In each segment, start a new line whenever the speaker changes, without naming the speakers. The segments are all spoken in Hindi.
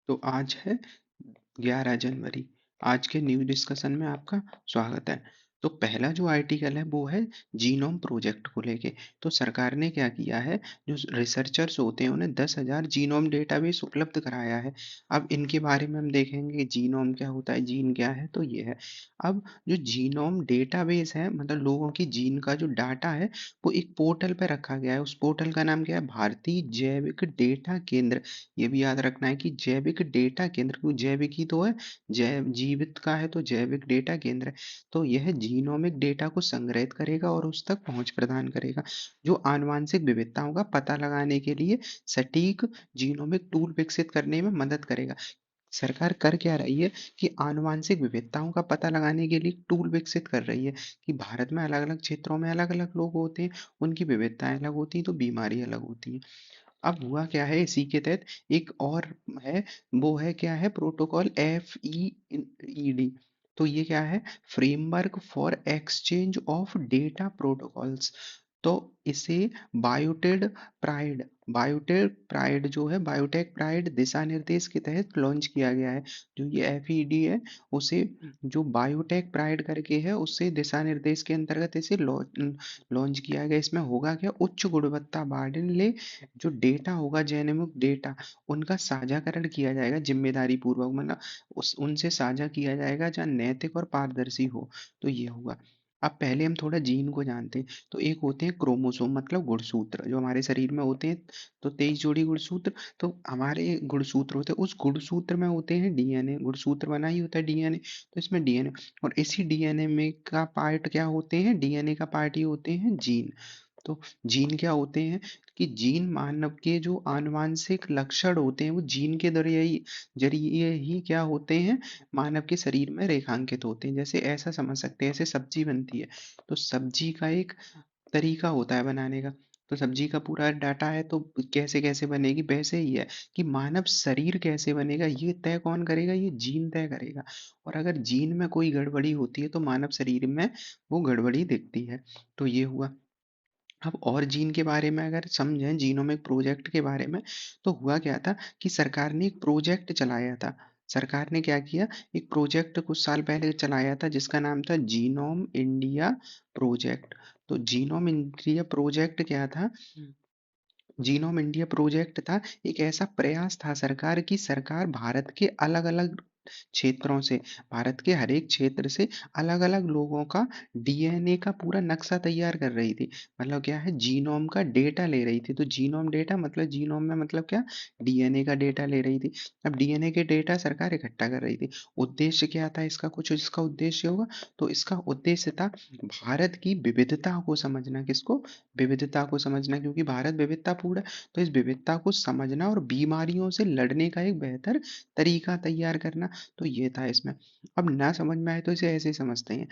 तो आज है 11 जनवरी। आज के न्यू डिस्कशन में आपका स्वागत है। तो पहला जो आर्टिकल है वो है जीनोम प्रोजेक्ट को लेके। तो सरकार ने क्या किया है, जो रिसर्चर्स होते हैं उन्हें 10,000 जीनोम डेटाबेस उपलब्ध कराया है। अब इनके बारे में हम देखेंगे जीनोम क्या होता है, जीन क्या है। तो ये है, अब जो जीनोम डेटाबेस है मतलब लोगों की जीन का जो डाटा है वो एक पोर्टल पे रखा गया है। उस पोर्टल का नाम क्या है, भारतीय जैविक डेटा केंद्र। ये भी याद रखना है कि जैविक डेटा केंद्र, क्योंकि जैविक ही तो है, जैव जीवित का है तो जैविक डेटा केंद्र है। तो यह जीनोमिक डेटा को संग्रहित करेगा और उस तक पहुंच प्रदान करेगा, जो आनुवांशिक विविधताओं का पता लगाने के लिए सटीक जीनोमिक टूल विकसित करने में मदद करेगा। सरकार कर क्या रही है कि आनुवांशिक विविधताओं का पता लगाने के लिए टूल विकसित कर रही है कि भारत में अलग अलग क्षेत्रों में अलग अलग लोग होते हैं, उनकी विविधताएं अलग होती हैं तो बीमारी अलग होती है। अब हुआ क्या है, इसी के तहत एक और है, वो है क्या है, प्रोटोकॉल FEED। तो ये क्या है, framework for exchange of data protocols. तो इसे बायोटेड प्राइड बायोटेक प्राइड जो है, बायोटेक प्राइड दिशा निर्देश के तहत लॉन्च किया गया है। जो ये FED है, उसे जो बायोटेक प्राइड करके है, उससे दिशा निर्देश के अंतर्गत इसे लॉन्च किया गया। इसमें होगा क्या, उच्च गुणवत्ता वाले जो डेटा होगा, जेनेमिक डेटा, उनका साझाकरण किया जाएगा जिम्मेदारी पूर्वक, मतलब उस उनसे साझा किया जाएगा जहाँ नैतिक और पारदर्शी हो। तो ये होगा। अब पहले हम थोड़ा जीन को जानते हैं। तो एक होते हैं क्रोमोसोम मतलब गुणसूत्र जो हमारे शरीर में होते हैं। तो 23 जोड़ी गुणसूत्र। तो हमारे गुणसूत्र होते हैं, उस गुणसूत्र में होते हैं DNA, गुणसूत्र बना ही होता है DNA। तो इसमें DNA, और इसी DNA में का पार्ट क्या होते हैं, DNA का पार्ट ही होते हैं जीन। तो जीन क्या होते हैं कि जीन मानव के जो आनुवांशिक लक्षण होते हैं वो जीन के जरिए ही क्या होते हैं, मानव के शरीर में रेखांकित होते हैं। जैसे ऐसा समझ सकते हैं, ऐसे सब्जी बनती है तो सब्जी का एक तरीका होता है बनाने का। तो सब्जी का पूरा डाटा है तो कैसे कैसे बनेगी, वैसे ही है कि मानव शरीर कैसे बनेगा ये तय कौन करेगा, ये जीन तय करेगा। और अगर जीन में कोई गड़बड़ी होती है तो मानव शरीर में वो गड़बड़ी दिखती है। तो ये हुआ। अब और जीन के बारे में अगर समझें, जीनोमिक प्रोजेक्ट के बारे में, तो हुआ क्या था कि सरकार ने एक प्रोजेक्ट चलाया था। सरकार ने क्या किया, एक प्रोजेक्ट कुछ साल पहले चलाया था जिसका नाम था जीनोम इंडिया प्रोजेक्ट। तो जीनोम इंडिया प्रोजेक्ट क्या था, जीनोम इंडिया प्रोजेक्ट था, एक ऐसा प्रयास था सरकार की, सरकार भारत के अलग अलग क्षेत्रों से, भारत के हर एक क्षेत्र से अलग अलग लोगों का DNA का पूरा नक्शा तैयार कर रही थी। मतलब क्या है, जीनोम का डेटा ले रही थी। तो जीनोम डेटा मतलब जीनोम में मतलब क्या, DNA का डेटा ले रही थी। अब DNA के डेटा सरकार इकट्ठा कर रही थी। उद्देश्य क्या था इसका, कुछ इसका उद्देश्य होगा। तो इसका उद्देश्य था भारत की विविधता को समझना। किसको, विविधता को समझना, क्योंकि भारत विविधतापूर्ण है। तो इस विविधता को समझना और बीमारियों से लड़ने का एक बेहतर तरीका तैयार करना। तो ये था इसमें। अब ना समझ में आए तो इसे ऐसे समझते हैं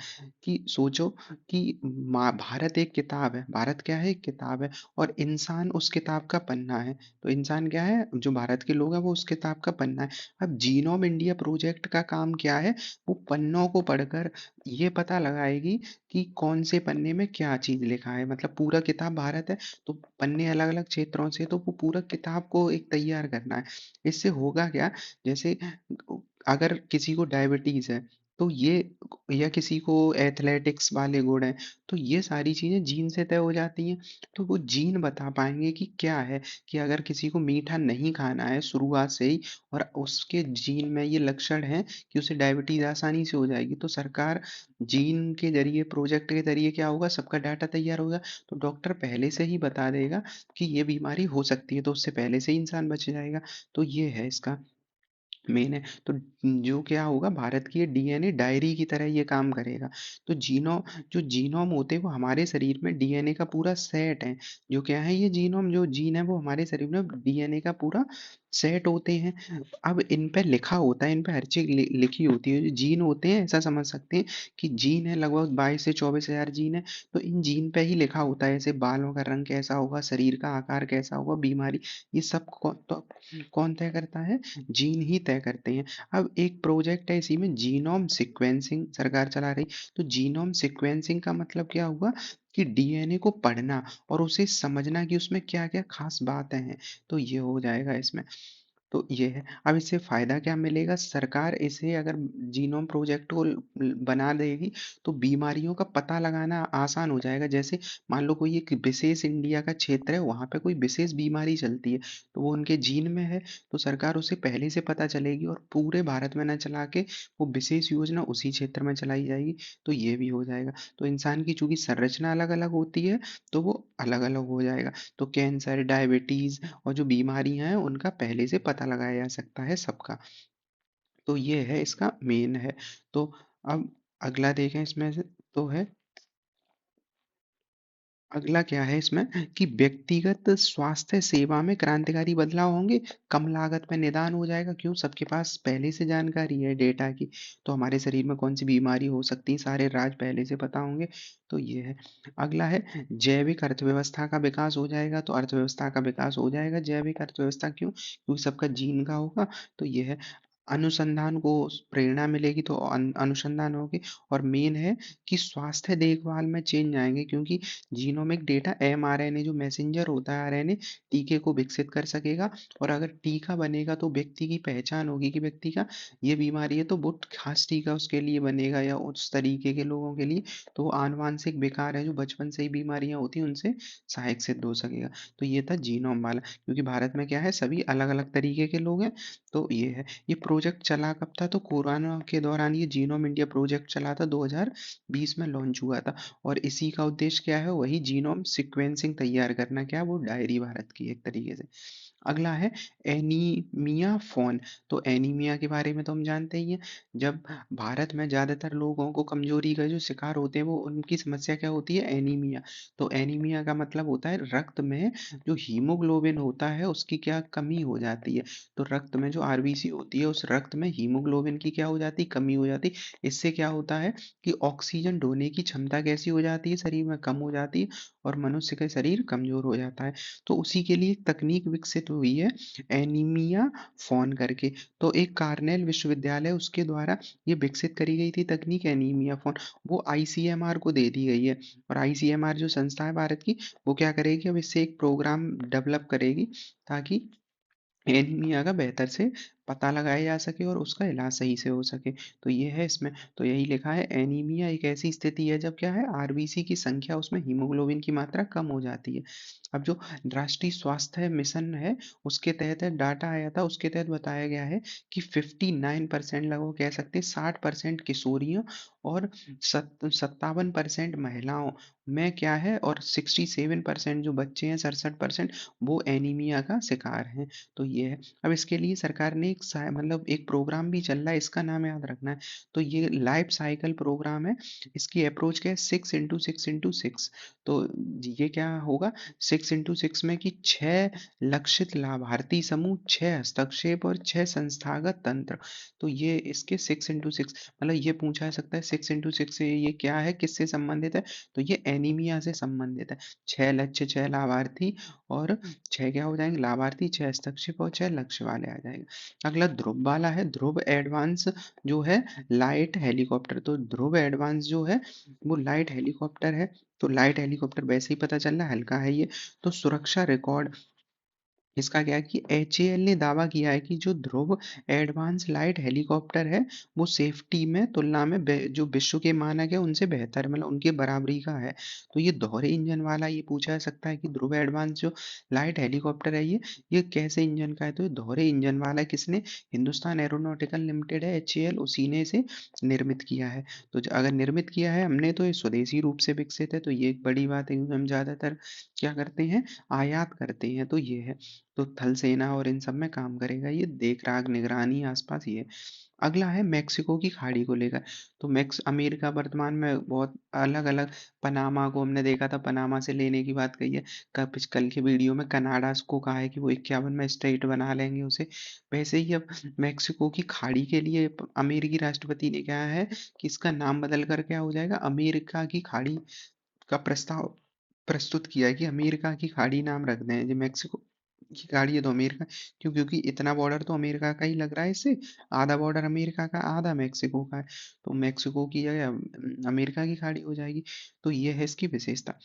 कि सोचो कि भारत एक किताब है, भारत क्या है, एक किताब है, और इंसान उस किताब का पन्ना है। तो इंसान क्या है, जो भारत के लोग हैं वो उस किताब का पन्ना है। अब जीनोम इंडिया प्रोजेक्ट का काम क्या है, वो पन्नों को पढ़कर ये पता लगाएगी कि कौन से पन्ने में क्या चीज लिखा है। मतलब पूरा किताब भारत है तो पन्ने अलग अलग क्षेत्रों से, तो वो पूरा किताब को एक तैयार करना है। इससे होगा क्या, जैसे अगर किसी को डायबिटीज है तो ये, या किसी को एथलेटिक्स वाले गुण हैं, तो ये सारी चीजें जीन से तय हो जाती हैं। तो वो जीन बता पाएंगे कि क्या है, कि अगर किसी को मीठा नहीं खाना है शुरुआत से ही और उसके जीन में ये लक्षण है कि उसे डायबिटीज आसानी से हो जाएगी, तो सरकार जीन के जरिए, प्रोजेक्ट के जरिए क्या होगा, सबका डाटा तैयार होगा। तो डॉक्टर पहले से ही बता देगा कि ये बीमारी हो सकती है, तो उससे पहले से ही इंसान बच जाएगा। तो ये है इसका मेन है। तो जो क्या होगा, भारत की ये DNA डायरी की तरह ये काम करेगा। तो जो जीनोम होते हैं वो हमारे शरीर में DNA का पूरा सेट है। जो क्या है, ये जीनोम जो जीन है वो हमारे शरीर में DNA का पूरा सेट होते हैं। अब इन पे लिखा होता है, इन पे हर चीज लिखी होती है। जो जीन होते हैं ऐसा समझ सकते हैं कि जीन है, लगभग 22 से 24 हजार जीन है। तो इन जीन पे ही लिखा होता है, जैसे बालों का रंग कैसा होगा, शरीर का आकार कैसा होगा, बीमारी, ये सब कौन तय करता है, जीन ही तय करते हैं। अब एक प्रोजेक्ट है इसी में, जीनोम सीक्वेंसिंग सरकार चला रही। तो जीनोम सीक्वेंसिंग का मतलब क्या हुआ कि DNA को पढ़ना और उसे समझना कि उसमें क्या क्या खास बातें हैं। तो ये हो जाएगा इसमें। तो ये है। अब इससे फ़ायदा क्या मिलेगा? सरकार इसे अगर जीनोम प्रोजेक्ट को बना देगी तो बीमारियों का पता लगाना आसान हो जाएगा। जैसे मान लो कोई एक विशेष इंडिया का क्षेत्र है, वहाँ पे कोई विशेष बीमारी चलती है, तो वो उनके जीन में है, तो सरकार उसे पहले से पता चलेगी और पूरे भारत में ना चला के वो विशेष योजना उसी क्षेत्र में चलाई जाएगी, तो ये भी हो जाएगा। तो इंसान की चूँकि संरचना अलग-अलग होती है, तो वो अलग-अलग हो जाएगा। तो कैंसर, डायबिटीज़ और जो बीमारियां हैं उनका पहले से पता लगाया जा सकता है सबका। तो ये है इसका मेन है। तो अब अगला देखें इसमें से, तो है अगला क्या है इसमें कि व्यक्तिगत स्वास्थ्य सेवा में क्रांतिकारी बदलाव होंगे। कम लागत में निदान हो जाएगा, क्यों? सबके पास पहले से जानकारी है डेटा की, तो हमारे शरीर में कौन सी बीमारी हो सकती है सारे राज पहले से पता होंगे। तो ये है। अगला है जैविक अर्थव्यवस्था का विकास हो जाएगा। तो अर्थव्यवस्था का विकास हो जाएगा, जैविक अर्थव्यवस्था क्यों? क्योंकि सबका जीन का होगा। तो ये है। अनुसंधान को प्रेरणा मिलेगी, तो अनुसंधान होगी। और मेन है कि स्वास्थ्य देखभाल में चेंज आएंगे, क्योंकि जीनोमिक डेटा एमआरएनए जो मैसेंजर होता है आरएनए टीके को विकसित कर सकेगा। और अगर टीका बनेगा तो व्यक्ति की पहचान होगी कि व्यक्ति का ये बीमारी है, तो वो खास टीका उसके लिए बनेगा या उस तरीके के लोगों के लिए। तो वो आनुवांशिक विकार है जो बचपन से ही बीमारियां होती हैं उनसे सहायक सिद्ध हो सकेगा। तो ये था जीनोम वाला, क्योंकि भारत में क्या है सभी अलग अलग तरीके के लोग हैं। तो ये है। ये प्रोजेक्ट चला कब था? तो कोरोना के दौरान ये जीनोम इंडिया प्रोजेक्ट चला था, 2020 में लॉन्च हुआ था। और इसी का उद्देश्य क्या है? वही जीनोम सीक्वेंसिंग तैयार करना। क्या? वो डायरी भारत की एक तरीके से। अगला है एनीमिया फ़ॉन। तो एनीमिया के बारे में तो हम जानते ही हैं। जब भारत में ज़्यादातर लोगों को कमज़ोरी का जो शिकार होते हैं, वो उनकी समस्या क्या होती है? एनीमिया। तो एनीमिया का मतलब होता है रक्त में जो हीमोग्लोबिन होता है उसकी क्या कमी हो जाती है। तो रक्त में जो आरबीसी होती है उस रक्त में हीमोग्लोबिन की क्या हो जाती है? कमी हो जाती है। इससे क्या होता है कि ऑक्सीजन ढोने की क्षमता कैसी हो जाती है? शरीर में कम हो जाती है और मनुष्य का शरीर कमज़ोर हो जाता है। तो उसी के लिए एक तकनीक विकसित हुई है एनीमिया फ़ॉन करके। तो एक कार्नेल विश्वविद्यालय उसके द्वारा ये विकसित करी गई थी तकनीक एनीमिया फ़ॉन। वो आईसीएमआर को दे दी गई है। और आईसीएमआर जो संस्था है भारत की, वो क्या करेगी? अब इससे एक प्रोग्राम डेवलप करेगी ताकि एनीमिया का बेहतर से पता लगाया जा सके और उसका इलाज सही से हो सके। तो ये है इसमें। तो यही लिखा है एनीमिया एक ऐसी स्थिति है जब क्या है आरबीसी की संख्या उसमें हीमोग्लोबिन की मात्रा कम हो जाती है। अब जो राष्ट्रीय स्वास्थ्य मिशन है उसके तहत डाटा आया था, उसके तहत बताया गया है कि 59% लगभग कह सकते हैं 60% किशोरियों और 57% महिलाओं में क्या है, और 67% जो बच्चे हैं 67% वो एनीमिया का शिकार हैं। तो ये है। अब इसके लिए सरकार ने एक मतलब एक प्रोग्राम भी चल रहा है, इसका नाम याद रखना है। तो ये लाइफ साइकिल प्रोग्राम है। इसकी अप्रोच क्या है? 6x6x6। तो ये क्या होगा? 6x6 में कि 6 लक्षित लाभार्थी समूह, 6 हस्तक्षेप और 6 संस्थागत तंत्र। तो ये इसके 6x6 मतलब ये पूछा जा सकता है 6x6 से ये क्या है, किससे संबंधित है? तो ये एनीमिया से संबंधित है। 6 लक्ष्य, 6 लाभार्थी और 6 क्या हो जाएंगे? लाभार्थी, 6 हस्तक्षेप और 6 लक्ष्य वाले आ जाएगा। अगला ध्रुव वाला है, ध्रुव एडवांस जो है लाइट हेलीकॉप्टर। तो ध्रुव एडवांस जो है वो लाइट हेलीकॉप्टर है। तो लाइट हेलीकॉप्टर वैसे ही पता चल रहा है हल्का है ये। तो सुरक्षा रिकॉर्ड इसका क्या है कि एचएएल ने दावा किया है कि जो ध्रुव एडवांस लाइट हेलीकॉप्टर है वो सेफ्टी में तुलना में जो विश्व के मानक है उनसे बेहतर, मतलब उनके बराबरी का है। तो ये दोहरे इंजन वाला, ये पूछा जा सकता है कि ध्रुव एडवांस जो लाइट हेलीकॉप्टर है ये कैसे इंजन का है? तो ये दोहरे इंजन वाला है। किसने? हिंदुस्तान एरोनॉटिकल लिमिटेड है एचएएल, उसी ने इसे निर्मित किया है। तो अगर निर्मित किया है हमने तो ये स्वदेशी रूप से विकसित है, तो ये एक बड़ी बात है क्योंकि हम ज्यादातर क्या करते हैं? आयात करते हैं। तो ये है। तो थल सेना और इन सब में काम करेगा ये, देख राख निगरानी आसपास ये। अगला है मेक्सिको की खाड़ी को लेकर। तो मैक्स अमेरिका वर्तमान में बहुत अलग अलग, पनामा को हमने देखा था, पनामा से लेने की बात कही है। कल के वीडियो में कनाडा को कहा है कि वो 51 में स्टेट बना लेंगे उसे। वैसे ही अब मेक्सिको की खाड़ी के लिए अमेरिकी राष्ट्रपति ने कहा है कि इसका नाम बदल कर क्या हो जाएगा? अमेरिका की खाड़ी का प्रस्ताव प्रस्तुत किया है कि अमेरिका की खाड़ी नाम रख दें। जो मेक्सिको की खाड़ी है तो अमेरिका, क्यों? क्योंकि इतना बॉर्डर तो अमेरिका का ही लग रहा है इससे। आधा बॉर्डर अमेरिका का, आधा मेक्सिको का है। तो मेक्सिको की जगह अमेरिका की खाड़ी हो जाएगी। तो ये है इसकी विशेषता।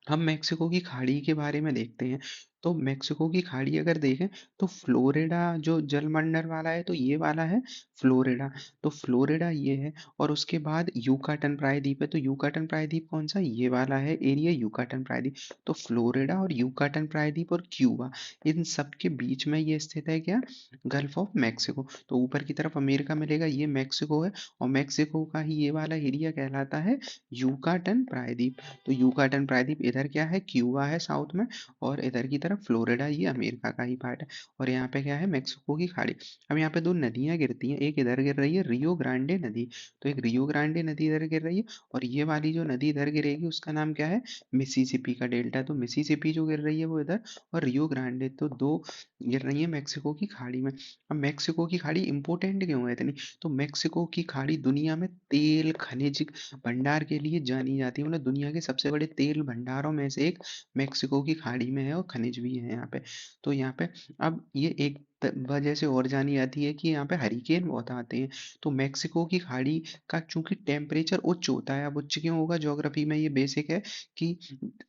हम मेक्सिको की खाड़ी के बारे में देखते हैं। तो मेक्सिको की खाड़ी अगर देखें तो फ्लोरिडा जो जलमंडल वाला है तो ये वाला है फ्लोरिडा। तो फ्लोरिडा ये है, और उसके बाद यूकाटन प्रायद्वीप है। तो यूकाटन प्रायद्वीप कौन सा, ये वाला है एरिया यूकाटन प्रायद्वीप। तो फ्लोरिडा और यूकाटन प्रायद्वीप और क्यूबा, इन सब के बीच में ये स्थित है क्या, गल्फ ऑफ मेक्सिको। तो ऊपर की तरफ अमेरिका मिलेगा, ये मेक्सिको है, और मेक्सिको का ही ये वाला एरिया कहलाता है यूकाटन प्रायद्वीप। तो यूकाटन प्रायद्वीप इधर क्या है, क्यूबा है साउथ में, और इधर की तरफ फ्लोरिडा, ये अमेरिका का ही पार्ट है। और यहाँ पे क्या है, मेक्सिको की खाड़ी। अब यहाँ पे दो नदियां गिरती हैं, एक इधर गिर रही है रियो ग्रांडे नदी। तो एक रियो ग्रांडे नदी इधर गिर रही है, और ये वाली जो नदी इधर गिरेगी उसका नाम क्या है, मिसिसिपी का डेल्टा। तो मिसिसिपी जो गिर रही है वो इधर, और रियो ग्रांडे, तो दो गिर रही है मेक्सिको की खाड़ी में। अब मेक्सिको की खाड़ी इंपॉर्टेंट क्यों है इतनी, तो मेक्सिको की खाड़ी दुनिया में तेल खनिज भंडार के लिए जानी जाती है, मतलब दुनिया के सबसे बड़े तेल भंडारों में से एक मेक्सिको की खाड़ी में है, और खनिज भी है यहाँ पे। तो यहाँ पे अब ये एक वजह से और जानी जाती है कि यहाँ पे हरिकेन बहुत आते हैं। तो मेक्सिको की खाड़ी का चूंकि टेम्परेचर उच्च होता है, अब उच्च क्यों होगा, ज्योग्राफी में ये बेसिक है कि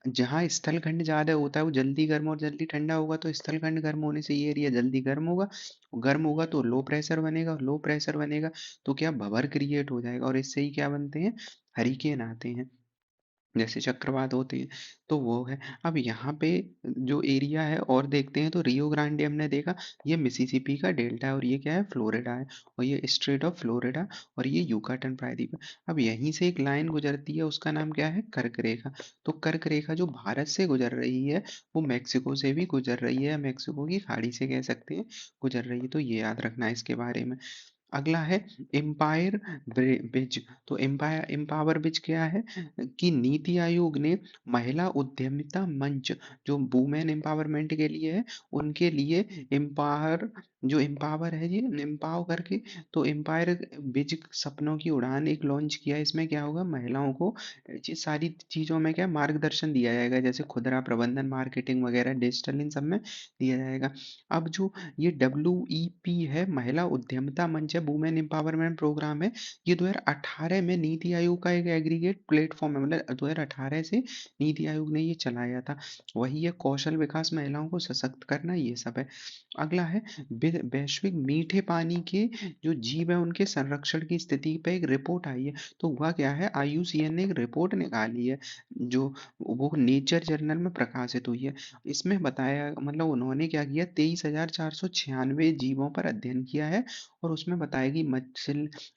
जहाँ स्थलखंड ज्यादा होता है वो जल्दी गर्म और जल्दी ठंडा होगा। तो स्थलखंड गर्म होने से ये एरिया जल्दी गर्म होगा तो लो प्रेशर बनेगा, और लो प्रेशर बनेगा तो क्या, भंवर क्रिएट हो जाएगा, और इससे ही क्या बनते हैं, हरिकेन आते हैं, जैसे चक्रवात होते हैं। तो वो है। अब यहाँ पे जो एरिया है और देखते हैं, तो रियो ग्रांडे हमने देखा, ये मिसिसिपी का डेल्टा है, और ये क्या है, फ्लोरिडा है, और ये स्ट्रेट ऑफ फ्लोरिडा, और ये यूकाटन प्रायद्वीप है। अब यहीं से एक लाइन गुजरती है, उसका नाम क्या है, कर्क रेखा। तो कर्क रेखा जो भारत से गुजर रही है, वो मेक्सिको से भी गुजर रही है, मेक्सिको की खाड़ी से कह सकते हैं गुजर रही है। तो ये याद रखना है इसके बारे में। अगला है एम्पायर ब्रिज। तो एम्पायर एम्पावर ब्रिज क्या है, कि नीति आयोग ने महिला उद्यमिता मंच, जो वुमेन एम्पावरमेंट के लिए है, उनके लिए एम्पावर, जो एम्पावर है ये एम्पावर करके, तो एम्पायर ब्रिज सपनों की उड़ान एक लॉन्च किया है। इसमें क्या होगा, महिलाओं को ये सारी चीजों में क्या मार्गदर्शन दिया जाएगा, जैसे खुदरा प्रबंधन, मार्केटिंग वगैरह, डिजिटल, इन सब में दिया जाएगा। अब जो ये WEP है, महिला उद्यमिता मंच है, वुमेन एम्पावरमेंट प्रोग्राम है, ये 2018 में नीति आयोग का एक एग्रीगेट प्लेटफॉर्म है, मतलब 2018 से नीति आयोग ने ये चलाया था। वही है कौशल विकास, महिलाओं को सशक्त करना, ये सब है। अगला है वैश्विक मीठे पानी के जो जीव है उनके संरक्षण की स्थिति पे एक रिपोर्ट आई है। तो हुआ क्या है, IUCN ने एक रिपोर्ट निकाली है, जो वो नेचर जर्नल में प्रकाशित हुई है। इसमें बताया, मतलब उन्होंने क्या किया, 23,496 जीवों पर अध्ययन किया है, और उसमें बताया कि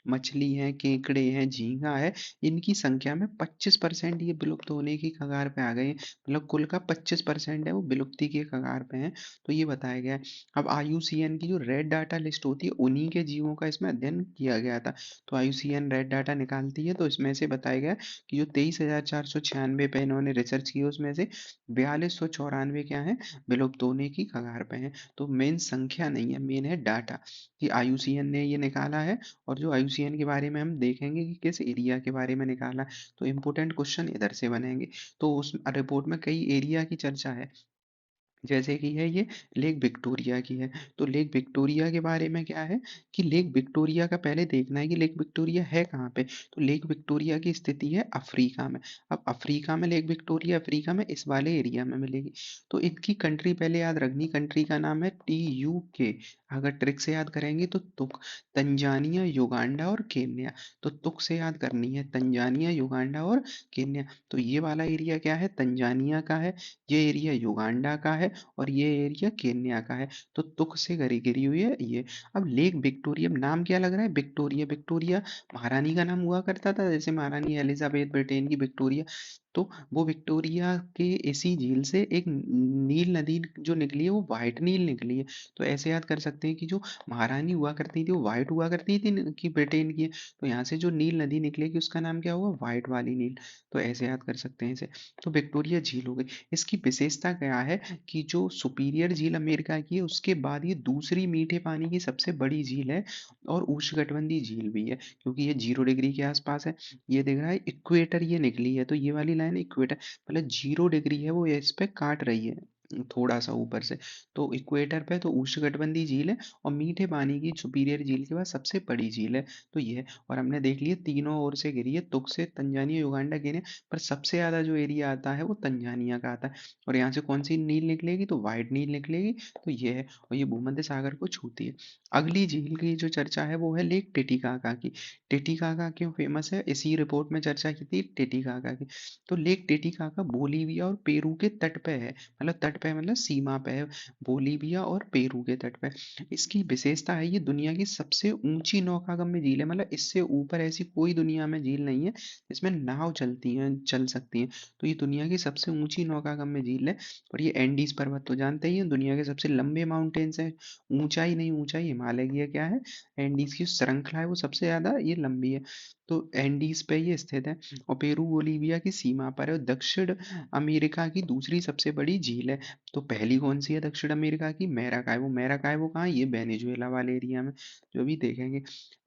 मछली है, केकड़े हैं, झींगा है, इनकी संख्या में 25% ये विलुप्त होने की कगार पे आ गए हैं। मतलब कुल का 25% है वो विलुप्ति के कगार पे हैं। तो ये बताया गया है। अब IUCN की जो रेड डाटा लिस्ट होती है, उन्हीं के जीवों का इसमें अध्ययन किया गया था। तो IUCN रेड डाटा निकालती है, तो इसमें से बताया गया कि जो 23,496 पे इन्होंने रिसर्च की, उसमें से 4294 क्या है, विलुप्त होने की कगार पे हैं। तो मेन संख्या नहीं है, मेन है डाटा, कि IUCN ने ये निकाला है, और जो IUCN के बारे में हम देखेंगे कि किस एरिया के बारे में निकाला है। तो इम्पोर्टेंट क्वेश्चन इधर से बनेंगे। तो उस रिपोर्ट में कई एरिया की चर्चा है, जैसे कि है ये लेक विक्टोरिया की है। तो लेक विक्टोरिया के बारे में क्या है, कि लेक विक्टोरिया का पहले देखना है कि लेक विक्टोरिया है कहाँ पे। तो लेक विक्टोरिया की स्थिति है अफ्रीका में। अब अफ्रीका में लेक विक्टोरिया, अफ्रीका में इस वाले एरिया में मिलेगी। तो इनकी कंट्री पहले याद रखनी, कंट्री का नाम है TUK। अगर ट्रिक से याद करेंगे तो तुक, तंजानिया, युगांडा और केन्या। तो तुक से याद करनी है, तंजानिया, युगांडा और केन्या। तो ये वाला एरिया क्या है, तंजानिया का है, ये एरिया युगांडा का है, और ये एरिया केन्या का है। तो तुक से घिरी घिरी हुई है ये। अब लेक विक्टोरिया, नाम क्या लग रहा है, विक्टोरिया, विक्टोरिया महारानी का नाम हुआ करता था, जैसे महारानी एलिजाबेथ ब्रिटेन की विक्टोरिया। तो वो विक्टोरिया के इसी झील से एक नील नदी जो निकली है, वो व्हाइट नील निकली है। तो ऐसे याद कर सकते हैं कि जो महारानी हुआ करती थी वो व्हाइट हुआ करती थी, कि ब्रिटेन की है। तो यहाँ से जो नील नदी निकलेगी उसका नाम क्या हुआ, व्हाइट वाली नील। तो ऐसे याद कर सकते हैं इसे। तो विक्टोरिया झील हो गई। इसकी विशेषता क्या है, कि जो सुपीरियर झील अमेरिका की है, उसके बाद ये दूसरी मीठे पानी की सबसे बड़ी झील है, और उष्णकटिबंधीय झील भी है, क्योंकि ये 0 डिग्री के आसपास है। ये दिख रहा है इक्वेटर, ये निकली है, तो ये वाली लाइन इक्वेटर, मतलब 0 डिग्री है वो, ये इस पे काट रही है, थोड़ा सा ऊपर से। तो इक्वेटर पे तो उष्णकटिबंधीय झील है और मीठे पानी की सुपीरियर झील के बाद सबसे बड़ी झील है। तो ये है, और हमने देख लिया तीनों ओर से घिरी है, तुक से तंजानिया युगांडा घेरे, पर सबसे ज्यादा जो एरिया आता है वो तंजानिया का आता है। और यहाँ से कौन सी नील निकलेगी, तो व्हाइट नील निकलेगी। तो ये है, और ये भूमध्य सागर को छूती है। अगली झील की जो चर्चा है वो है लेक टिटिकाका की। टिटिकाका क्यों फेमस है, इसी रिपोर्ट में चर्चा की थी टिटिकाका की। तो लेक टिटिकाका बोलीविया और पेरू के तट पे है, मतलब तट पे मतलब सीमा पे है, बोलीविया और पेरू के तट पे। इसकी विशेषता है ये दुनिया की सबसे ऊंची नौकागम्य झील है, मतलब इससे ऊपर ऐसी कोई दुनिया में झील नहीं है जिसमें नाव चलती हैं, चल सकती हैं। तो ये दुनिया की सबसे ऊंची नौकागम्य झील है। और ये एंडीज पर्वत तो जानते ही हैं, दुनिया के सबसे लंबे माउंटेन्स है। ऊंचाई नहीं, ऊंचाई हिमालय की है, क्या है, एंडीज की श्रृंखला है वो सबसे ज्यादा ये लंबी है। तो एंडीज पे ये स्थित है और पेरू बोलीविया की सीमा पर है, और दक्षिण अमेरिका की दूसरी सबसे बड़ी झील है। तो पहली कौन सी है दक्षिण अमेरिका की, मैराकाइबो। मैराकाइबो कहाँ है, ये वेनेजुएला वाले एरिया में, जो भी देखेंगे।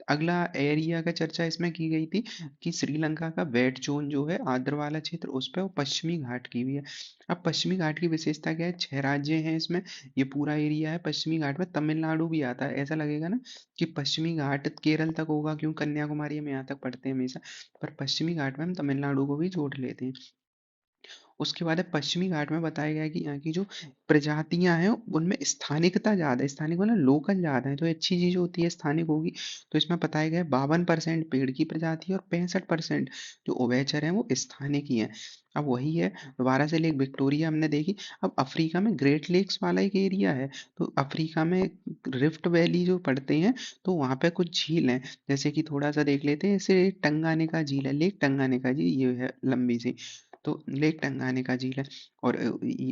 अगला एरिया का चर्चा इसमें की गई थी कि श्रीलंका का वेट जोन जो है आर्द्र वाला क्षेत्र, उस पर वो पश्चिमी घाट की भी है। अब पश्चिमी घाट की विशेषता क्या है, 6 राज्य हैं इसमें, ये पूरा एरिया है। पश्चिमी घाट में तमिलनाडु भी आता है, ऐसा लगेगा ना कि पश्चिमी घाट केरल तक होगा, क्यों कन्याकुमारी में यहाँ तक पढ़ते हैं हमेशा, पर पश्चिमी घाट में हम तमिलनाडु को भी जोड़ लेते हैं। उसके बाद है पश्चिमी घाट में बताया गया है कि यहाँ की जो प्रजातियां हैं उनमें स्थानिकता ज़्यादा है, स्थानिक मतलब लोकल ज़्यादा है, तो ये अच्छी चीज़ होती है स्थानिक होगी। तो इसमें बताया गया है 52% पेड़ की प्रजाति और 65% जो उभयचर हैं वो स्थानिक ही हैं। अब वही है, दोबारा से लेक विक्टोरिया हमने देखी। अब अफ्रीका में ग्रेट लेक्स वाला एक एरिया है, तो अफ्रीका में रिफ्ट वैली जो पढ़ते हैं, तो वहाँ पे कुछ झील हैं, जैसे कि थोड़ा सा देख लेते हैं। जैसे टंगानिका झील है, लेक टंगानिका जी, ये है लंबी सी। तो लेक टंगानिका झील है, और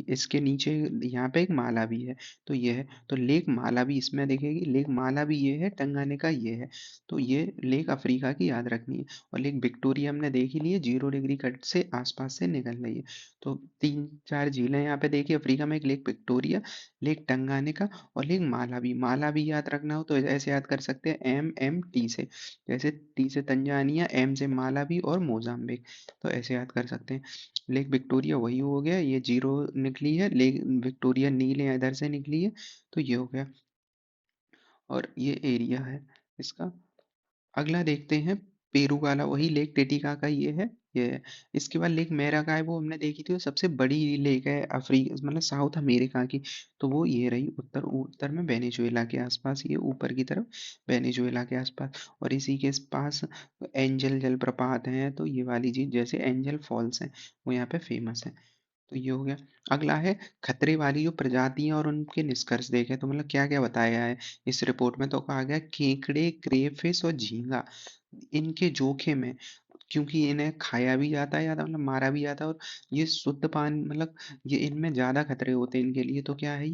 इसके नीचे यहाँ पे एक माला भी है। तो ये है, तो लेक माला भी इसमें देखेगी, लेक माला भी ये है, टंगानिका ये है। तो ये लेक अफ्रीका की याद रखनी है। और लेक विक्टोरिया हमने देख ही ली है, 0 डिग्री कट से आसपास से निकल रही है। तो 3 4 झीलें यहाँ पे देखिए अफ्रीका में, एक लेक विक्टोरिया, लेक टंगानिका और लेक माला भी। माला भी याद रखना हो तो ऐसे याद कर सकते हैं, MMT से, जैसे टी से तंजानिया, एम से माला भी और मोजाम्बिक, तो ऐसे याद कर सकते हैं। लेक विक्टोरिया वही हो गया, ये 0 निकली है, लेक विक्टोरिया नील है इधर से निकली है। तो ये हो गया, और ये एरिया है इसका। अगला देखते हैं पेरू वाला, वही लेक टिटिकाका ये है, ये है। इसके बाद लेक मेराकाई वो हमने देखी थी, वो सबसे बड़ी लेक है अफ्रीका मतलब साउथ अमेरिका की। तो वो ये रही, उत्तर उत्तर में वेनेजुएला के आसपास, ये ऊपर की तरफ वेनेजुएला के आसपास। और इसी के पास एंजल जलप्रपात हैं, तो ये वाली चीज जैसे एंजल फॉल्स हैं वो यहाँ पे फेमस है। तो ये हो गया। अगला है खतरे वाली जो प्रजातियां और उनके निष्कर्ष देखे, तो मतलब क्या क्या बताया है इस रिपोर्ट में। तो कहा गया केकड़े, क्रेफिश और झींगा इनके जोखिम है, क्योंकि इन्हें खाया भी जाता है ज़्यादा, मतलब मारा भी जाता है। और ये शुद्ध पानी मतलब ये इनमें ज़्यादा खतरे होते हैं इनके लिए। तो क्या है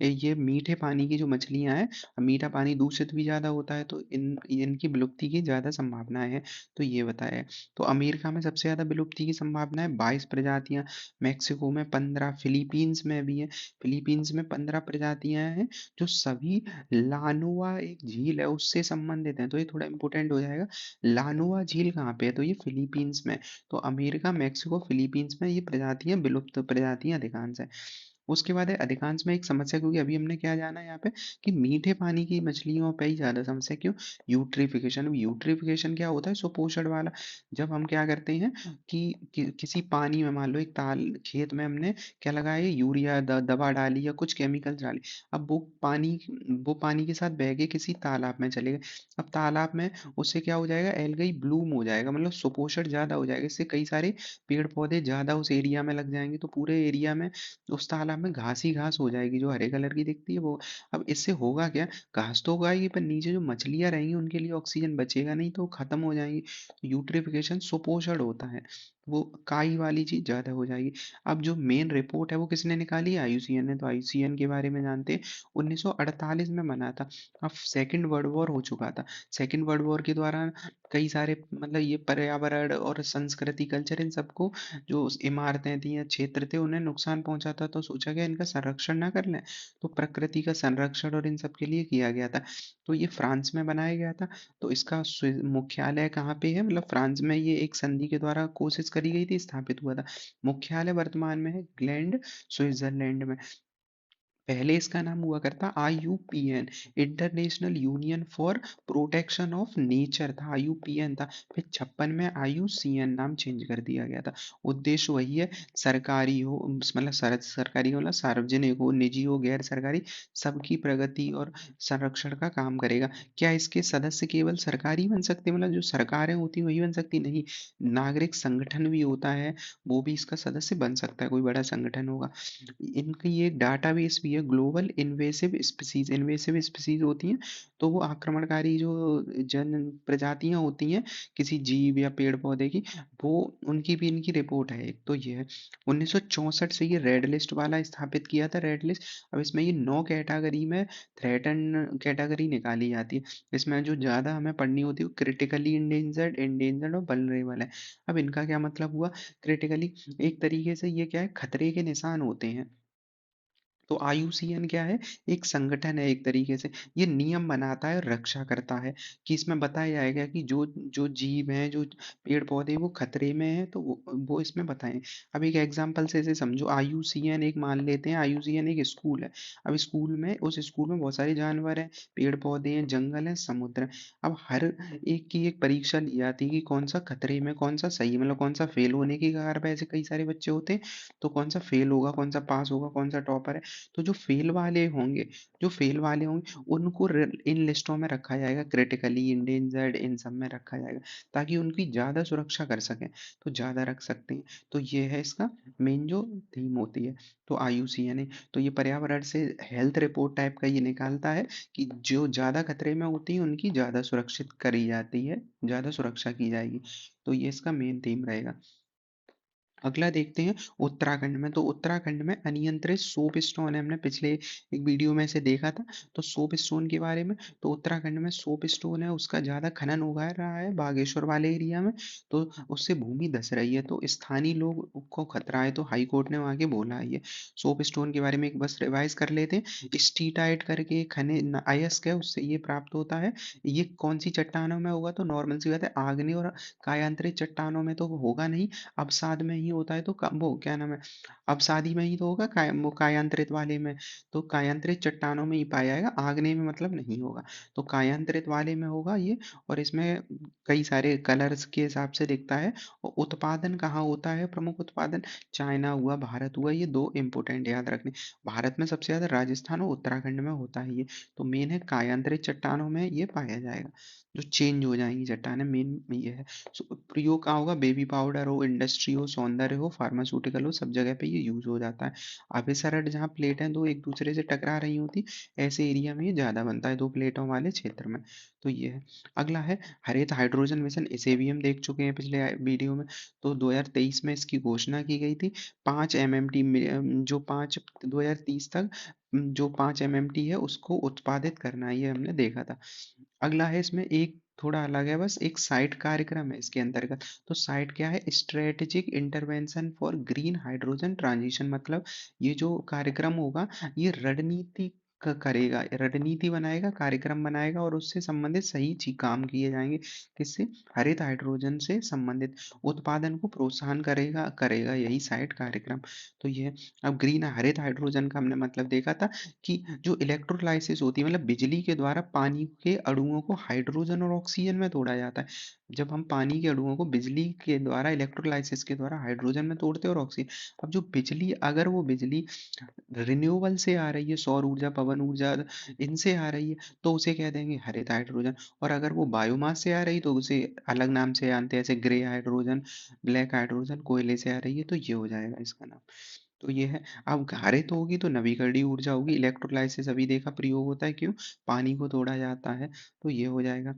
ये मीठे पानी की जो मछलियाँ हैं, मीठा पानी दूषित भी ज़्यादा होता है, तो इनकी विलुप्ति की ज़्यादा संभावनाएं है। तो ये बताया है। तो अमेरिका में सबसे ज़्यादा विलुप्ति की संभावना है, 22 प्रजातियाँ, मैक्सिको में 15, फिलीपींस में भी है, फिलीपींस में 15 प्रजातियां हैं, जो सभी लानोआ एक झील है उससे संबंधित है। तो ये थोड़ा इंपॉर्टेंट हो जाएगा, लानोआ झील कहाँ पे है, तो ये फिलीपींस में। तो अमेरिका, मैक्सिको, फिलीपींस में ये प्रजातियां विलुप्त प्रजातियां अधिकांश है। उसके बाद है अधिकांश में एक समस्या, क्योंकि अभी हमने क्या जाना है यहाँ पे कि मीठे पानी की मछलियों पे ही ज्यादा समस्या, क्यों, यूट्रिफिकेशन। यूट्रिफिकेशन क्या होता है, सुपोषण वाला। जब हम क्या करते हैं कि किसी पानी में, मान लो एक ताल खेत में हमने क्या लगाया है, यूरिया दवा डाली या कुछ केमिकल डाली। अब वो पानी के साथ बह के किसी तालाब में चले गए। अब तालाब में उससे क्या हो जाएगा, एल्गाई ब्लूम हो जाएगा, मतलब सुपोषण ज्यादा हो जाएगा, इससे कई सारे पेड़ पौधे ज्यादा उस एरिया में लग जाएंगे, तो पूरे एरिया में उस तालाब में घास ही घास हो जाएगी, जो हरे कलर की दिखती है वो। अब इससे होगा क्या, घास तो उगाएगी पर नीचे जो मछलियां रहेंगी उनके लिए ऑक्सीजन बचेगा नहीं, तो वो खत्म हो जाएंगी। यूट्रिफिकेशन सुपोषण होता है, वो काई वाली चीज ज्यादा हो जाएगी। अब जो मेन रिपोर्ट है वो किसने निकाली है, आईयूसीएन ने। तो आईयूसीएन के बारे में जानते हैं, 1948 में बना था। अब सेकेंड वर्ल्ड वॉर हो चुका था। सेकेंड वर्ल्ड वॉर के दौरान कई सारे मतलब ये पर्यावरण और संस्कृति, कल्चर, इन सबको जो इमारतें थी या क्षेत्र थे उन्हें नुकसान पहुंचा था, तो सोचा गया इनका संरक्षण ना कर लें। तो प्रकृति का संरक्षण और इन सब के लिए किया गया था। तो ये फ्रांस में बनाया गया था। तो इसका मुख्यालय कहाँ पे है, मतलब फ्रांस में ये एक संधि के द्वारा कोशिश करी गई थी, स्थापित हुआ था। मुख्यालय वर्तमान में है ग्लैंड, स्विट्जरलैंड में। पहले इसका नाम हुआ करता IUPN, international union for protection of nature था, IUPN था। फिर 56 में IUCN नाम चेंज कर दिया गया था। उद्देश्य वही है, सरकारी हो मतलब सरकारी हो, मतलब सार्वजनिक हो, निजी हो, गैर सरकारी, सबकी प्रगति और संरक्षण का काम करेगा। क्या इसके सदस्य केवल सरकारी बन सकते हैं, मतलब जो सरकारें होती वही बन सकती? नहीं, नागरिक संगठन भी होता है, वो भी इसका सदस्य बन सकता है, कोई बड़ा संगठन होगा। इनकी ये डाटाबेस भी है, ग्लोबल इन्वेसिव स्पीसीज होती हैं, तो वो आक्रमणकारी जो जन प्रजातियां होती हैं किसी जीव या पेड़ पौधे की, वो उनकी भी इनकी रिपोर्ट है एक। तो ये है 1964 से ये रेड लिस्ट वाला स्थापित किया था, रेड लिस्ट। अब इसमें ये 9 कैटेगरी में थ्रेटन कैटेगरी निकाली जाती है। इसमें जो ज़्यादा हमें पढ़नी होती है वो क्रिटिकली इंडेंजर्ड और वल्नरेबल है। अब इनका क्या मतलब हुआ? क्रिटिकली, एक तरीके से ये क्या है, खतरे के निशान होते हैं। तो IUCN क्या है? एक संगठन है एक तरीके से। ये नियम बनाता है और रक्षा करता है कि इसमें बताया जाएगा कि जो जो जीव हैं, जो पेड़ पौधे वो खतरे में हैं, तो वो इसमें बताएं। अब एक एग्जांपल से इसे समझो। IUCN एक मान लेते हैं, IUCN एक स्कूल है। अब स्कूल में, उस स्कूल में बहुत सारे जानवर हैं, पेड़ पौधे हैं, जंगल है, समुद्र है। अब हर एक की एक परीक्षा ली जाती है कि कौन सा खतरे में, कौन सा सही, मतलब कौन सा फेल होने की कगार पे, ऐसे कई सारे बच्चे होते हैं। तो कौन सा फेल होगा, कौन सा पास होगा, कौन सा टॉपर है। तो जो फेल वाले होंगे उनको इन लिस्टों में रखा जाएगा, क्रिटिकली इंडेंजर्ड, इन सब में रखा जाएगा, ताकि उनकी ज़्यादा सुरक्षा कर सकें। तो ज़्यादा रख सकते हैं। तो ये है इसका मेन जो थीम होती है। तो IUCN है, तो ये पर्यावरण से हेल्थ रिपोर्ट टाइप का ये निकालता है कि जो ज़्यादा खतरे में होती है उनकी ज़्यादा सुरक्षित करी जाती है, ज़्यादा सुरक्षा की जाएगी। तो ये इसका मेन थीम रहेगा। अगला देखते हैं उत्तराखंड में। तो उत्तराखंड में अनियंत्रित सोप स्टोन है, हमने पिछले एक वीडियो में से देखा था, तो सोप स्टोन के बारे में। तो उत्तराखंड में सोप स्टोन है, उसका ज़्यादा खनन हो रहा है बागेश्वर वाले एरिया में। तो उससे भूमि धंस रही है, तो स्थानीय लोग को खतरा है, तो हाई कोर्ट ने वहाँ के बोला है ये। सोप स्टोन के बारे में एक बस रिवाइज कर लेते हैं। स्टीटाइट करके खनिज अयस्क है, उससे ये प्राप्त होता है। ये कौन सी चट्टानों में होगा? तो नॉर्मल सी बात है, आग्नेय और कायांतरित चट्टानों में तो होगा नहीं, अवसाद में ही होता है। तो वो क्या नाम है, अवसादी में ही तो होगा, वो कायांतरित वाले में। तो कायांतरित चट्टानों में ही पाया जाएगा, आग्नेय में मतलब नहीं होगा। तो कायांतरित वाले में होगा ये। और इसमें कई सारे कलर्स के हिसाब से दिखता है। और उत्पादन कहाँ होता है? प्रमुख उत्पादन चाइना हुआ, भारत हुआ, ये दो इंपोर्टेंट याद रखने। भारत में सबसे ज्यादा राजस्थान और उत्तराखंड में होता है ये। तो मेन है कायांतरित चट्टानों में ये पाया जाएगा, जो चेंज हो जाएंगी चट्टानें, मेन ये है। प्रयोग कहाँ होगा? बेबी पाउडर हो, इंडस्ट्री हो, सौंदर्य हो, फार्मास्यूटिकल हो, सब जगह पे ये यूज हो जाता है। अभिसरण जहाँ प्लेटें दो एक दूसरे से टकरा रही होती, ऐसे एरिया में ये ज्यादा बनता है, दो प्लेटों वाले क्षेत्र में। तो ये है। अगला है हरित हाइड्रोजन मिशन, इसे भी हम देख चुके हैं पिछले वीडियो में। तो 2023 में इसकी घोषणा की गई थी। 5 MMT जो 2030 तक जो 5 MMT है उसको उत्पादित करना है, ये हमने देखा था। अगला है, इसमें एक थोड़ा अलग है, बस एक साइट कार्यक्रम है इसके अंतर्गत। तो साइट क्या है? Strategic intervention for green hydrogen transition. मतलब ये जो कार्यक्रम होगा, ये रणनीति करेगा, रणनीति बनाएगा, कार्यक्रम बनाएगा, और उससे संबंधित सही काम किए जाएंगे। किससे? हरित हाइड्रोजन से संबंधित उत्पादन को प्रोत्साहन करेगा करेगा यही साइट कार्यक्रम। तो ये, अब ग्रीन हरित हाइड्रोजन का हमने मतलब देखा था कि जो इलेक्ट्रोलाइसिस होती है, मतलब बिजली के द्वारा पानी के अणुओं को हाइड्रोजन और ऑक्सीजन में तोड़ा जाता है। जब हम पानी के अणुओं को बिजली के द्वारा, इलेक्ट्रोलाइसिस के द्वारा हाइड्रोजन में तोड़ते हैं और ऑक्सीजन। अब जो बिजली, अगर वो बिजली रिन्यूएबल से आ रही है, सौर ऊर्जा, पवन ऊर्जा, इनसे आ रही है, तो उसे कह देंगे हरित हाइड्रोजन। और अगर वो बायोमास से आ रही तो उसे अलग नाम से जानते हैं, जैसे ग्रे हाइड्रोजन, ब्लैक हाइड्रोजन, कोयले से आ रही है, तो ये हो जाएगा इसका नाम। तो ये है। अब हरित होगी तो नवीकरणीय ऊर्जा होगी, इलेक्ट्रोलाइसिस अभी देखा प्रयोग होता है, क्यों? पानी को तोड़ा जाता है। तो ये हो जाएगा।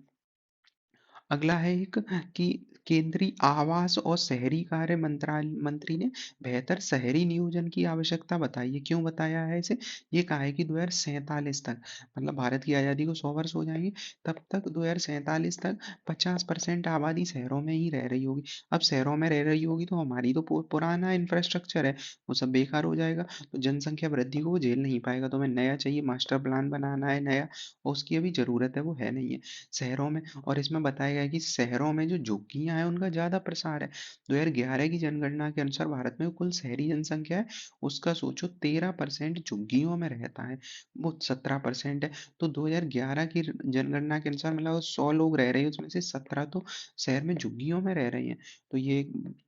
अगला है एक कि केंद्रीय आवास और शहरी कार्य मंत्रालय मंत्री ने बेहतर शहरी नियोजन की आवश्यकता बताई है। क्यों बताया है इसे? ये कहा है कि 2047 तक, मतलब भारत की आज़ादी को 100 वर्ष हो जाएंगे, तब तक 2047 तक 50% आबादी शहरों में ही रह रही होगी। अब शहरों में रह रही होगी तो हमारी तो पुराना इंफ्रास्ट्रक्चर है, वो सब बेकार हो जाएगा। तो जनसंख्या वृद्धि को वो झेल नहीं पाएगा, तो हमें नया चाहिए, मास्टर प्लान बनाना है नया, और उसकी अभी जरूरत है, वो है नहीं है शहरों में। और इसमें बताया गया है कि शहरों में जो झुग्गियां हैं उनका ज्यादा प्रसार है। 2011 की जनगणना के अनुसार भारत में कुल शहरी जनसंख्या है, उसका सोचो 13% झुग्गियों में रहता है, वो 17% है। तो 2011 की जनगणना के अनुसार मतलब 100 लोग रह रहे हैं उसमें से 17 तो शहर में झुग्गियों में रह रहे हैं। तो ये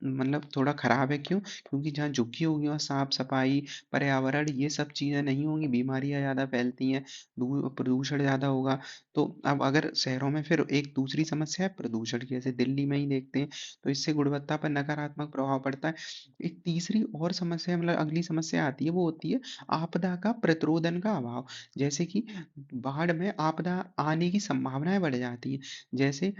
मतलब थोड़ा खराब है। क्यों? क्योंकि जहाँ झुग्गी होगी वहाँ साफ सफाई, पर्यावरण, ये सब चीजें नहीं होंगी, बीमारियां ज्यादा फैलती हैं, प्रदूषण ज्यादा होगा। तो अब अगर शहरों में फिर एक दूसरी समस्या है प्रदूषण की, जैसे दिल्ली में ही देखते हैं, तो इससे गुणवत्ता पर नकारात्मक प्रभाव पड़ता है। एक तीसरी और समस्या मतलब अगली समस्या आती है, वो होती है आपदा का प्रतिरोधन का अभाव। जैसे कि बाढ़ में आपदा आने की संभावनाएं बढ़ जाती है। जैसे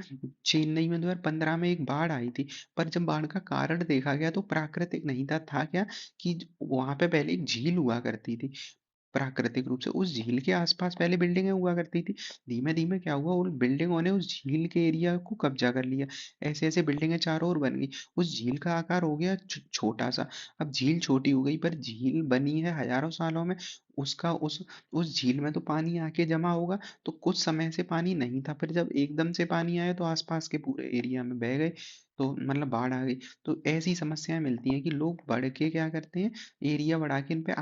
चेन्नई में 2015 में एक बाढ़ आई थी, पर जब बाढ़ का कारण देखा गया तो प्राकृतिक नहीं था क्या, कि वहां पे पहले एक झील हुआ करती थी, प्राकृतिक रूप से उस झील के आसपास पहले बिल्डिंगें हुआ करती थी। धीमे धीमे क्या हुआ, उन बिल्डिंगों ने उस झील के एरिया को कब्जा कर लिया, ऐसे ऐसे बिल्डिंगें चारों ओर बन गई, उस झील का आकार हो गया छोटा सा। अब झील छोटी हो गई पर झील बनी है हजारों सालों में, उसका उस झील में तो पानी आके जमा होगा। तो कुछ समय से पानी नहीं था, फिर जब एकदम से पानी आया तो आसपास के पूरे एरिया में बह गए, तो मतलब बाढ़ आ गई। तो ऐसी समस्याएं मिलती हैं कि लोग बढ़ के क्या करते हैं, एरिया बढ़ा के इन पे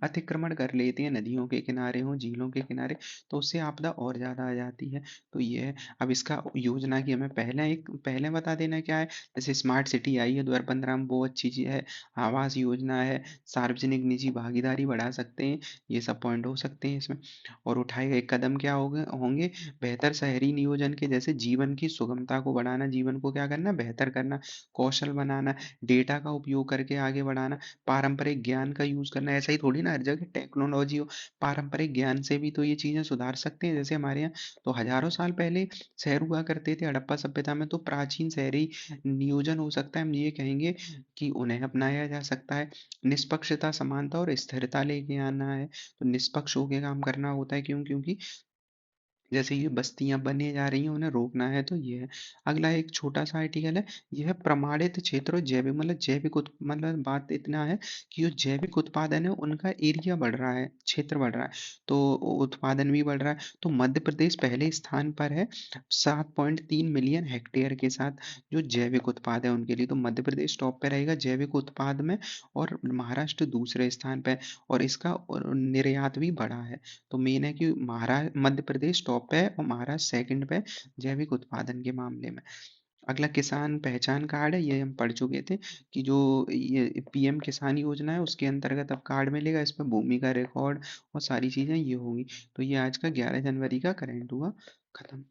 अतिक्रमण कर लेते हैं, नदियों के किनारे हों, झीलों के किनारे, तो उससे आपदा और ज़्यादा आ जाती है। तो ये है। अब इसका योजना की हमें पहले बता देना क्या है। जैसे स्मार्ट सिटी आई है 2015 में, वो अच्छी चीज़ है। आवास योजना है, सार्वजनिक निजी भागीदारी बढ़ा सकते हैं, ये सब पॉइंट हो सकते हैं इसमें। और उठाए गए कदम क्या होंगे, बेहतर शहरी नियोजन के, जैसे जीवन की सुगमता को बढ़ाना, जीवन को क्या करना, बेहतर करना, कौशल बनाना, डेटा का उपयोग करके आगे बढ़ाना, पारंपरिक ज्ञान का यूज करना। ऐसा ही थोड़ी ना हर जगह टेक्नोलॉजी हो, पारंपरिक ज्ञान से भी तो ये चीजें सुधार सकते हैं। जैसे हमारे यहाँ तो हजारों साल पहले शहर हुआ करते थे, हड़प्पा सभ्यता में, तो प्राचीन शहरी नियोजन हो सकता है, हम ये कहेंगे कि उन्हें अपनाया जा सकता है। निष्पक्षता, समानता और स्थिरता लेके आना है, तो निष्पक्ष होके काम करना होता है। क्यों? क्योंकि जैसे ये बस्तियां बने जा रही हैं, उन्हें रोकना है, तो ये है। अगला एक छोटा सा आर्टिकल है, यह है प्रमाणित क्षेत्र और जैविक, मतलब मतलब बात इतना है कि जो जैविक उत्पादन है उनका एरिया बढ़ रहा है, क्षेत्र बढ़ रहा है, तो उत्पादन भी बढ़ रहा है। तो मध्य प्रदेश पहले स्थान पर है 7.3 मिलियन हेक्टेयर के साथ, जो जैविक उत्पाद है उनके लिए, तो मध्य प्रदेश टॉप पे रहेगा जैविक उत्पाद में, और महाराष्ट्र दूसरे स्थान पे है, और इसका निर्यात भी बढ़ा है। तो मेन है कि मध्य प्रदेश टॉप पे है और महाराष्ट्र सेकंड पे है जैविक उत्पादन के मामले में। अगला किसान पहचान कार्ड है, ये हम पढ़ चुके थे कि जो ये पीएम किसान योजना है उसके अंतर्गत अब कार्ड मिलेगा, इसमें भूमि का रिकॉर्ड और सारी चीजें ये होंगी। तो ये आज का 11 जनवरी का करंट हुआ खत्म।